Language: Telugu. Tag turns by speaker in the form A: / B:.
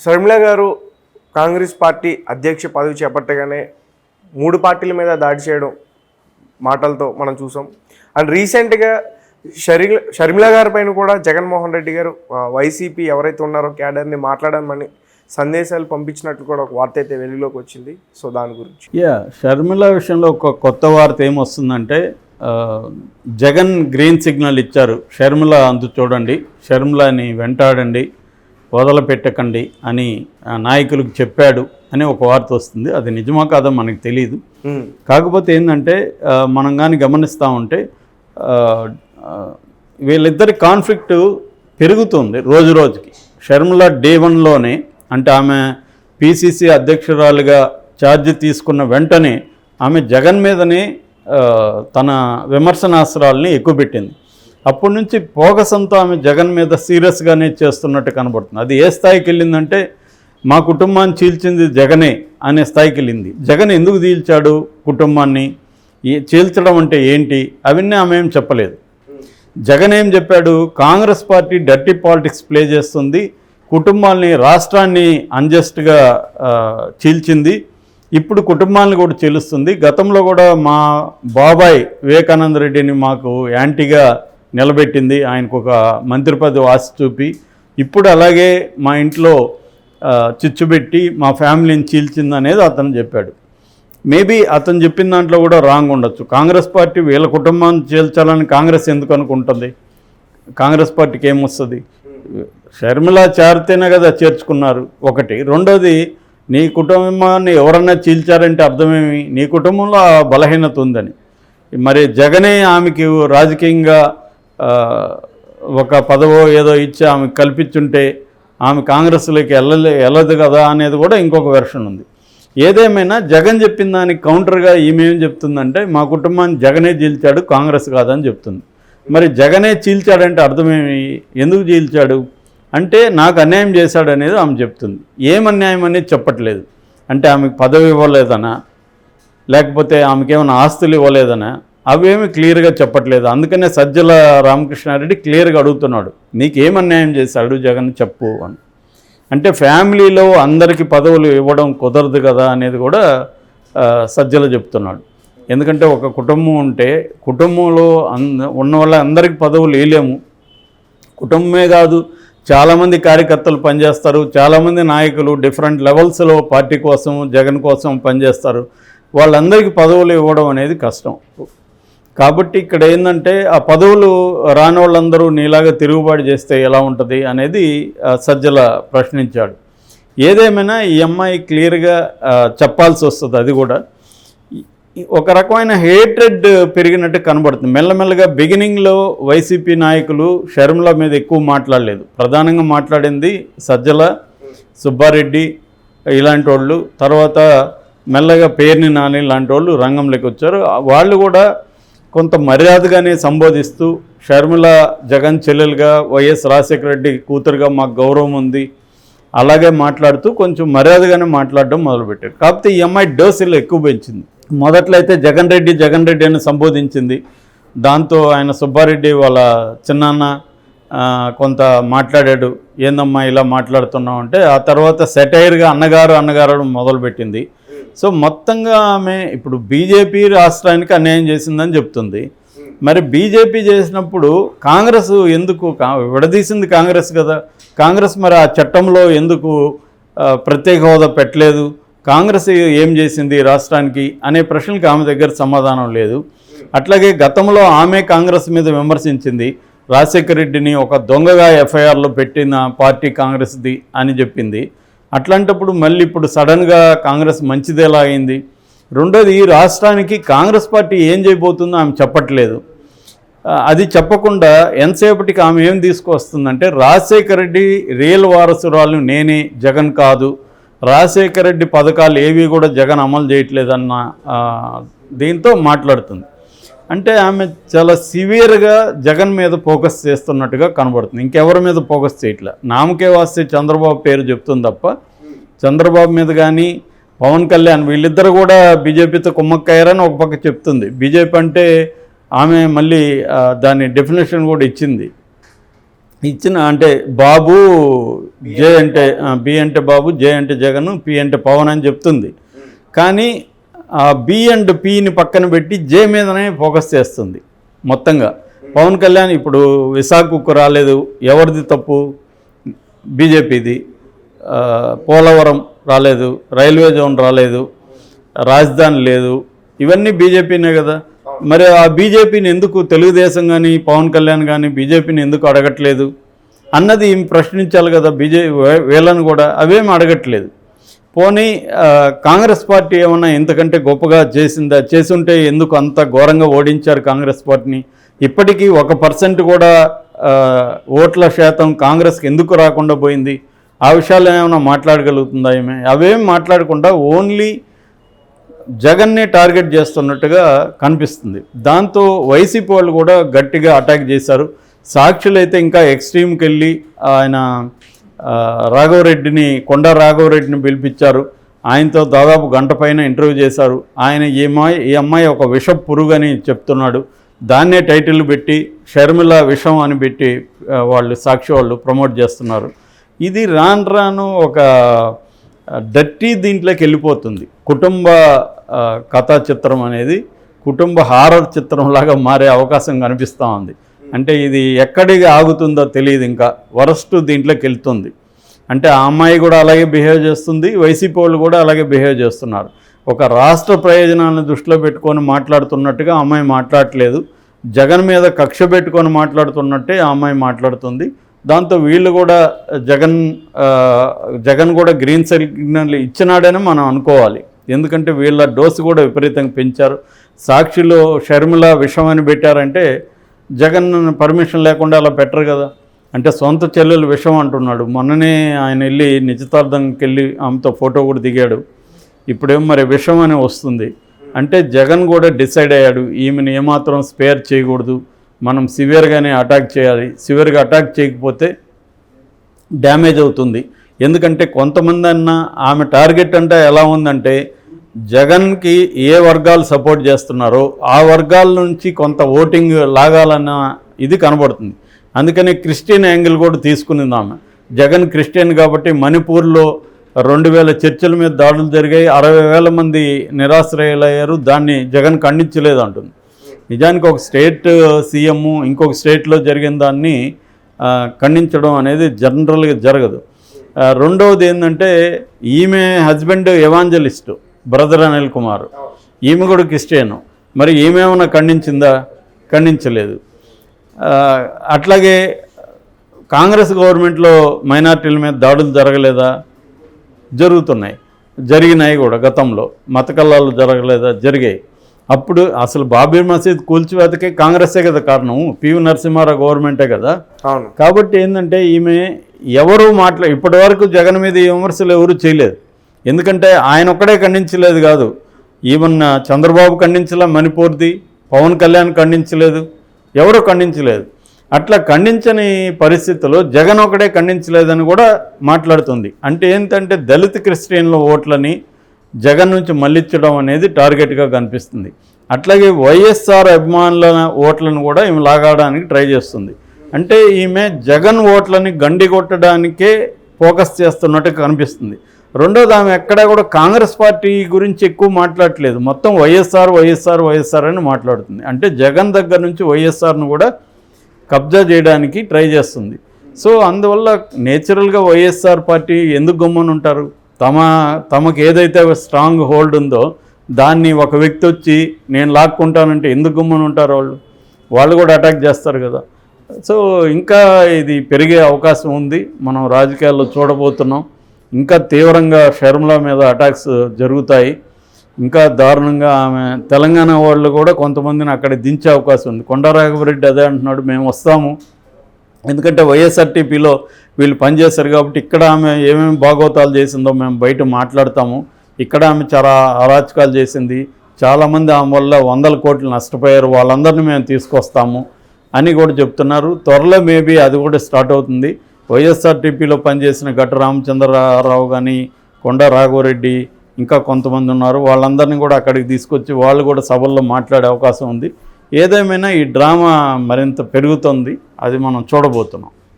A: షర్మిల గారు కాంగ్రెస్ పార్టీ అధ్యక్ష పదవి చేపట్టగానే 3 పార్టీల మీద దాడి చేయడం మాటలతో మనం చూసాం. అండ్ రీసెంట్గా షర్మిల గారి పైన కూడా జగన్మోహన్ రెడ్డి గారు వైసీపీ ఎవరైతే ఉన్నారో క్యాడర్ని మాట్లాడమని సందేశాలు పంపించినట్లు కూడా ఒక వార్త అయితే వెలుగులోకి వచ్చింది. సో దాని గురించి
B: షర్మిల విషయంలో ఒక కొత్త వార్త ఏమొస్తుందంటే జగన్ గ్రీన్ సిగ్నల్ ఇచ్చారు. షర్మిల అందు చూడండి, షర్మిలని వెంటాడండి, వదలపెట్టకండి అని నాయకులకు చెప్పాడు అని ఒక వార్త వస్తుంది. అది నిజమా కాదో మనకు తెలియదు. కాకపోతే ఏంటంటే మనం కానీ గమనిస్తూ ఉంటే వీళ్ళిద్దరి కాన్ఫ్లిక్ట్ పెరుగుతుంది రోజు రోజుకి. షర్మిల డే 1లోనే, అంటే ఆమె పిసిసి అధ్యక్షురాలుగా ఛార్జ్ తీసుకున్న వెంటనే ఆమె జగన్ మీదనే తన విమర్శనాస్త్రాలని ఎక్కువపెట్టింది. అప్పటి నుంచి పోగసంతో ఆమె జగన్ మీద సీరియస్గానే చేస్తున్నట్టు కనబడుతుంది. అది ఏ స్థాయికి వెళ్ళిందంటే మా కుటుంబాన్ని చీల్చింది జగనే అనే స్థాయికి వెళ్ళింది. జగన్ ఎందుకు చీల్చాడు కుటుంబాన్ని, చీల్చడం అంటే ఏంటి, అవన్నీ ఆమె ఏం చెప్పలేదు. జగన్ ఏం చెప్పాడు, Congress party dirty politics play చేస్తుంది, కుటుంబాలని రాష్ట్రాన్ని అన్జస్ట్గా చీల్చింది, ఇప్పుడు కుటుంబాలను కూడా చీలుస్తుంది. గతంలో కూడా మా బాబాయ్ వివేకానంద రెడ్డిని మాకు యాంటీగా నిలబెట్టింది, ఆయనకు ఒక మంత్రి పదవి ఆశ చూపి, ఇప్పుడు అలాగే మా ఇంట్లో చిచ్చుబెట్టి మా ఫ్యామిలీని చీల్చింది అనేది అతను చెప్పాడు. మేబీ అతను చెప్పిన దాంట్లో కూడా రాంగ్ ఉండొచ్చు. కాంగ్రెస్ పార్టీ వీళ్ళ కుటుంబాన్ని చీల్చాలని కాంగ్రెస్ ఎందుకు అనుకుంటుంది? కాంగ్రెస్ పార్టీకి ఏమొస్తుంది? షర్మిల చేరితేనే కదా చేర్చుకున్నారు ఒకటి. రెండోది, నీ కుటుంబాన్ని ఎవరన్నా చీల్చారంటే అర్థమేమి? నీ కుటుంబంలో ఆ బలహీనత ఉందని. మరి జగనే ఆమెకి రాజకీయంగా ఒక పదవో ఏదో ఇచ్చి ఆమెకు కల్పించుంటే ఆమె కాంగ్రెస్లోకి వెళ్ళదు కదా అనేది కూడా ఇంకొక వెర్షన్ ఉంది. ఏదేమైనా జగన్ చెప్పిన దానికి కౌంటర్గా ఈమె ఏం చెప్తుందంటే మా కుటుంబాన్ని జగనే చీల్చాడు, కాంగ్రెస్ కాదని చెప్తుంది. మరి జగనే చీల్చాడంటే అర్థమేమి? ఎందుకు చీల్చాడు అంటే నాకు అన్యాయం చేశాడు అనేది ఆమె చెప్తుంది. ఏం అన్యాయం అనేది చెప్పట్లేదు. అంటే ఆమెకు పదవి ఇవ్వలేదనా, లేకపోతే ఆమెకేమైనా ఆస్తులు ఇవ్వలేదనా, అవేమి క్లియర్గా చెప్పట్లేదు. అందుకనే సజ్జల రామకృష్ణారెడ్డి క్లియర్గా అడుగుతున్నాడు, నీకేం అన్యాయం చేశాడు జగన్ చెప్పు అని. అంటే ఫ్యామిలీలో అందరికీ పదవులు ఇవ్వడం కుదరదు కదా అనేది కూడా సజ్జల చెప్తున్నాడు. ఎందుకంటే ఒక కుటుంబం ఉంటే కుటుంబంలో ఉన్న వాళ్ళ అందరికీ పదవులు వేయలేము. కుటుంబమే కాదు, చాలామంది కార్యకర్తలు పనిచేస్తారు, చాలామంది నాయకులు డిఫరెంట్ లెవెల్స్లో పార్టీ కోసం జగన్ కోసం పనిచేస్తారు. వాళ్ళందరికీ పదవులు ఇవ్వడం అనేది కష్టం. కాబట్టి ఇక్కడ ఏంటంటే ఆ పదవులు రాని వాళ్ళందరూ నీలాగా తిరుగుబాటు చేస్తే ఎలా ఉంటుంది అనేది సజ్జల ప్రశ్నించాడు. ఏదేమైనా ఈ అమ్మాయి క్లియర్గా చెప్పాల్సి వస్తుంది. అది కూడా ఒక రకమైన హేట్రెడ్ పెరిగినట్టు కనబడుతుంది. మెల్లమెల్లగా బిగినింగ్లో వైసీపీ నాయకులు షర్మిల మీద ఎక్కువ మాట్లాడలేదు. ప్రధానంగా మాట్లాడింది సజ్జల, సుబ్బారెడ్డి ఇలాంటి వాళ్ళు. తర్వాత మెల్లగా పేర్ని నాని లాంటి వాళ్ళు రంగంలోకి వచ్చారు. వాళ్ళు కూడా కొంత మర్యాదగానే సంబోధిస్తూ షర్మిల జగన్ చెల్లెలుగా, వైఎస్ రాజశేఖర రెడ్డి కూతురుగా మాకు గౌరవం ఉంది అలాగే మాట్లాడుతూ కొంచెం మర్యాదగానే మాట్లాడడం మొదలుపెట్టారు. కాకపోతే ఈ అమ్మాయి డోసులు ఎక్కువ పెంచింది. మొదట్లో అయితే జగన్ రెడ్డి అని సంబోధించింది. దాంతో ఆయన సుబ్బారెడ్డి వాళ్ళ చిన్నాన్న కొంత మాట్లాడాడు, ఏందమ్మా ఇలా మాట్లాడుతున్నావు అంటే, ఆ తర్వాత సెటైర్గా అన్నగారు మొదలుపెట్టింది. సో మొత్తంగా ఆమె ఇప్పుడు బీజేపీ రాష్ట్రానికి అన్యాయం చేసిందని చెప్తుంది. మరి బీజేపీ చేసినప్పుడు కాంగ్రెస్ ఎందుకు విడదీసింది? కాంగ్రెస్ కదా. కాంగ్రెస్ మరి ఆ చట్టంలో ఎందుకు ప్రత్యేక హోదా పెట్టలేదు? కాంగ్రెస్ ఏం చేసింది రాష్ట్రానికి అనే ప్రశ్నలకు ఆమె దగ్గర సమాధానం లేదు. అట్లాగే గతంలో ఆమె కాంగ్రెస్ మీద విమర్శించింది. రాజశేఖర రెడ్డిని ఒక దొంగగా ఎఫ్ఐఆర్లో పెట్టిన పార్టీ కాంగ్రెస్ది అని చెప్పింది. అట్లాంటప్పుడు మళ్ళీ ఇప్పుడు సడన్గా కాంగ్రెస్ మంచిదేలా అయింది? రెండోది, ఈ రాష్ట్రానికి కాంగ్రెస్ పార్టీ ఏం చేయబోతుందో ఆమె చెప్పట్లేదు. అది చెప్పకుండా ఎంతసేపటికి ఆమె ఏం తీసుకొస్తుందంటే, రాజశేఖర రెడ్డి రియల్ వారసురాలు నేనే, జగన్ కాదు, రాజశేఖర రెడ్డి పథకాలు ఏవి కూడా జగన్ అమలు చేయట్లేదన్న దీంతో మాట్లాడుతుంది. అంటే ఆమె చాలా సివియర్గా జగన్ మీద ఫోకస్ చేస్తున్నట్టుగా కనబడుతుంది. ఇంకెవరి మీద ఫోకస్ చేయట్లే. నామకే వాస్తే చంద్రబాబు పేరు చెప్తుంది తప్ప చంద్రబాబు మీద కానీ పవన్ కళ్యాణ్ వీళ్ళిద్దరు కూడా బీజేపీతో కుమ్మక్కయ్యారని ఒక పక్క చెప్తుంది. బీజేపీ అంటే ఆమె మళ్ళీ దాని డెఫినేషన్ కూడా ఇచ్చింది. ఇచ్చిన అంటే బాబు జే అంటే బి అంటే బాబు, జే అంటే జగన్, పి అంటే పవన్ అని చెప్తుంది. కానీ ఆ బి అండ్ పిని పక్కన పెట్టి జే మీదనే ఫోకస్ చేస్తుంది మొత్తంగా. పవన్ కళ్యాణ్ ఇప్పుడు విశాఖకు రాలేదు, ఎవరిది తప్పు? బీజేపీది. పోలవరం రాలేదు, రైల్వే జోన్ రాలేదు, రాజధాని లేదు, ఇవన్నీ బీజేపీనే కదా. మరి ఆ బీజేపీని ఎందుకు తెలుగుదేశం కానీ పవన్ కళ్యాణ్ కానీ బీజేపీని ఎందుకు అడగట్లేదు అన్నది ప్రశ్నించాలి కదా వీళ్ళని కూడా. అవేమి అడగట్లేదు. పోనీ కాంగ్రెస్ పార్టీ ఏమన్నా ఇంతకంటే గొప్పగా చేసిందా? చేసుంటే ఎందుకు అంత ఘోరంగా ఓడించారు కాంగ్రెస్ పార్టీని? ఇప్పటికీ 1% కూడా ఓట్ల శాతం కాంగ్రెస్కి ఎందుకు రాకుండా పోయింది? ఆ విషయాలు ఏమైనా మాట్లాడగలుగుతుందా ఏమే? అవేం మాట్లాడకుండా ఓన్లీ జగన్నే టార్గెట్ చేస్తున్నట్టుగా కనిపిస్తుంది. దాంతో వైసీపీ వాళ్ళు కూడా గట్టిగా అటాక్ చేశారు. సాక్షులు అయితే ఇంకా ఎక్స్ట్రీమ్కి వెళ్ళి ఆయన రాఘవరెడ్డిని, కొండా రాఘవరెడ్డిని పిలిపించారు. ఆయనతో దాదాపు గంట పైన ఇంటర్వ్యూ చేశారు. ఆయన ఈ అమ్మాయి ఒక విష పురుగు అని చెప్తున్నాడు. దాన్నే టైటిల్ పెట్టి షర్మిల విషం అని పెట్టి వాళ్ళు సాక్షి వాళ్ళు ప్రమోట్ చేస్తున్నారు. ఇది రాను ఒక డర్టీ దీంట్లోకి వెళ్ళిపోతుంది. కుటుంబ కథా చిత్రం అనేది కుటుంబ హారర్ చిత్రంలాగా మారే అవకాశం కనిపిస్తూ ఉంది. అంటే ఇది ఎక్కడికి ఆగుతుందో తెలియదు. ఇంకా వరస్ట్ దీంట్లోకి వెళ్తుంది. అంటే ఆ అమ్మాయి కూడా అలాగే బిహేవ్ చేస్తుంది, వైసీపీ వాళ్ళు కూడా అలాగే బిహేవ్ చేస్తున్నారు. ఒక రాష్ట్ర ప్రయోజనాలను దృష్టిలో పెట్టుకొని మాట్లాడుతున్నట్టుగా ఆ అమ్మాయి మాట్లాడట్లేదు. జగన్ మీద కక్ష పెట్టుకొని మాట్లాడుతున్నట్టే ఆ అమ్మాయి మాట్లాడుతుంది. దాంతో వీళ్ళు కూడా జగన్ కూడా గ్రీన్ సిగ్నల్ ఇచ్చినాడని మనం అనుకోవాలి. ఎందుకంటే వీళ్ళ డోసు కూడా విపరీతంగా పెంచారు. సాక్షిలో షర్మిల విషం అని పెట్టారంటే జగన్ పర్మిషన్ లేకుండా అలా పెట్టరు కదా. అంటే సొంత చెల్లెలు విషం అంటున్నాడు. మొన్ననే ఆయన వెళ్ళి నిశ్చితార్థంకి వెళ్ళి ఆమెతో ఫోటో కూడా దిగాడు. ఇప్పుడేమో మరి విషం అని వస్తుంది. అంటే జగన్ కూడా డిసైడ్ అయ్యాడు, ఈమెను ఏమాత్రం స్పేర్ చేయకూడదు, మనం సివియర్గానే అటాక్ చేయాలి. సివియర్గా అటాక్ చేయకపోతే డ్యామేజ్ అవుతుంది. ఎందుకంటే కొంతమంది అన్నా ఆమె టార్గెట్ అంటే ఎలా ఉందంటే జగన్కి ఏ వర్గాలు సపోర్ట్ చేస్తున్నారో ఆ వర్గాల నుంచి కొంత ఓటింగ్ లాగాలన్న ఇది కనబడుతుంది. అందుకని క్రిస్టియన్ యాంగిల్ కూడా తీసుకునింది ఆమె. జగన్ క్రిస్టియన్ కాబట్టి మణిపూర్లో 2000 చర్చిల మీద దాడులు జరిగాయి, 60,000 మంది నిరాశ్రయులయ్యారు. దాన్ని జగన్ ఖండించలేదు అంటుంది. నిజానికి ఒక స్టేట్ సీఎం ఇంకొక స్టేట్లో జరిగిన దాన్ని ఖండించడం అనేది జనరల్గా జరగదు. రెండవది ఏంటంటే ఈమె హస్బెండ్ ఎవాంజలిస్టు బ్రదర్ అనిల్ కుమార్, ఈమె కూడా క్రిస్టియను. మరి ఈమెమన్నా ఖండించిందా? ఖండించలేదు. అట్లాగే కాంగ్రెస్ గవర్నమెంట్లో మైనార్టీల మీద దాడులు జరగలేదా? జరుగుతున్నాయి, జరిగినాయి కూడా. గతంలో మత కల్లాలు జరగలేదా? జరిగాయి. అప్పుడు అసలు బాబరీ మసీద్ కూల్చివేతకే కాంగ్రెసే కదా కారణం, పివి నరసింహారావు గవర్నమెంటే కదా. కాబట్టి ఏంటంటే ఈమె ఎవరు ఇప్పటి వరకు జగన్ మీద ఈ విమర్శలు ఎవరు చేయలేదు. ఎందుకంటే ఆయన ఒక్కడే ఖండించలేదు కాదు, ఈవెన్ చంద్రబాబు ఖండించలే మణిపూర్ది, పవన్ కళ్యాణ్ ఖండించలేదు, ఎవరు ఖండించలేదు. అట్లా ఖండించని పరిస్థితుల్లో జగన్ ఒకడే ఖండించలేదని కూడా మాట్లాడుతుంది. అంటే ఏంటంటే దళిత క్రిస్టియన్ల ఓట్లని జగన్ నుంచి మళ్ళించడం అనేది టార్గెట్గా కనిపిస్తుంది. అట్లాగే వైఎస్ఆర్ అభిమానుల ఓట్లను కూడా ఈమె లాగడానికి ట్రై చేస్తుంది. అంటే ఈమె జగన్ ఓట్లని గండి కొట్టడానికే ఫోకస్ చేస్తున్నట్టు కనిపిస్తుంది. రెండోది, ఆమె ఎక్కడా కూడా కాంగ్రెస్ పార్టీ గురించి ఎక్కువ మాట్లాడట్లేదు, మొత్తం వైఎస్ఆర్ అని మాట్లాడుతుంది. అంటే జగన్ దగ్గర నుంచి వైఎస్ఆర్ను కూడా కబ్జా చేయడానికి ట్రై చేస్తుంది. సో అందువల్ల నేచురల్గా వైఎస్ఆర్ పార్టీ ఎందుకు గమ్మున ఉంటారు? తమకు ఏదైతే స్ట్రాంగ్ హోల్డ్ ఉందో దాన్ని ఒక వ్యక్తి వచ్చి నేను లాక్కుంటానంటే ఎందుకు గమ్మున ఉంటారు? వాళ్ళు కూడా అటాక్ చేస్తారు కదా. సో ఇంకా ఇది పెరిగే అవకాశం ఉంది, మనం రాజకీయాల్లో చూడబోతున్నాం. ఇంకా తీవ్రంగా షర్మిల మీద అటాక్స్ జరుగుతాయి. ఇంకా దారుణంగా ఆమె తెలంగాణ వాళ్ళు కూడా కొంతమందిని అక్కడ దించే అవకాశం ఉంది. కొండా రాఘవరెడ్డి అదే అంటున్నాడు, మేము వస్తాము, ఎందుకంటే వైఎస్ఆర్టీపీలో వీళ్ళు పనిచేస్తారు కాబట్టి ఇక్కడ ఆమె ఏమేమి భాగవతాలు చేసిందో మేము బయట మాట్లాడతాము. ఇక్కడ ఆమె చాలా అరాచకాలు చేసింది, చాలామంది ఆమె వల్ల 100 కోట్లు నష్టపోయారు, వాళ్ళందరినీ మేము తీసుకొస్తాము అని కూడా చెప్తున్నారు. త్వరలో మేబీ అది కూడా స్టార్ట్ అవుతుంది. వైఎస్ఆర్టీపీలో పనిచేసిన గట్ట రామచంద్రరావు కానీ, కొండా రాఘవరెడ్డి, ఇంకా కొంతమంది ఉన్నారు, వాళ్ళందరినీ కూడా అక్కడికి తీసుకొచ్చి వాళ్ళు కూడా సభల్లో మాట్లాడే అవకాశం ఉంది. ఏదేమైనా ఈ డ్రామా మరింత పెరుగుతుంది, అది మనం చూడబోతున్నాం.